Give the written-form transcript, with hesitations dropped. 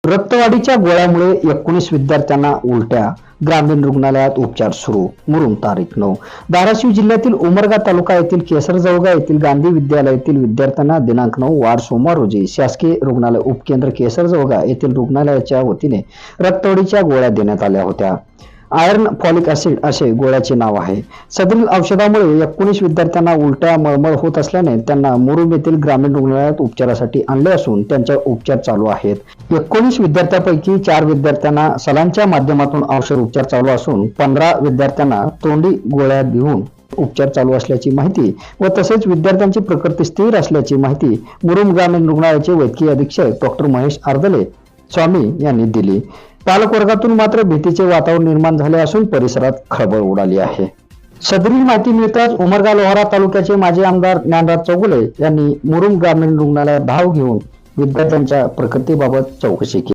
रक्तवाढीच्या गोळ्यामुळे 19 विद्यार्थ्यांना उलट्या, ग्रामीण रुग्णालयात उपचार सुरू. मुरुम तारीख 9. धाराशिव जिल्ह्यातील उमरगा तालुका येथील केसरजवळगा येथील गांधी विद्यालयातील विद्यार्थ्यांना दिनांक 9 वार सोमवार रोजी शासकीय रुग्णालय उपकेंद्र केसरजवळगा येथील रुग्णालयाच्या वतीने रक्तवाढीच्या गोळ्या देण्यात आल्या होत्या. आयर्न फॉलिक ऍसिड असे गोळ्याचे नाव आहे. सदरील औषधामुळे 19 विद्यार्थ्यांना उलट्या, मळमळ होत असल्याने त्यांना मुरुम येथील ग्रामीण रुग्णालयात उपचारासाठी आणले असून त्यांच्या उपचार चालू आहेत. 19 विद्यार्थ्यांपैकी 4 विद्यार्थ्यांना सलांच्या माध्यमातून औषध उपचार चालू असून 15 विद्यार्थ्यांना तोंडी गोळ्या देऊन उपचार चालू असल्याची माहिती व तसेच विद्यार्थ्यांची प्रकृती स्थिर असल्याची माहिती मुरुम ग्रामीण रुग्णालयाचे वैद्यकीय अधीक्षक डॉक्टर महेश आर्दले स्वामी यांनी दिली. पालकवर्गातून मात्र भीतीचे वातावरण निर्माण झाले असून परिसरात खळबळ उडाली आहे. सदरील माहिती मिळताच उमरगा लोहारा तालुक्याचे माजी आमदार ज्ञानराज चौगुले यांनी मुरुम ग्रामीण रुग्णालयात धाव घेऊन विद्यार्थ्यांच्या प्रकृतीबाबत चौकशी केली.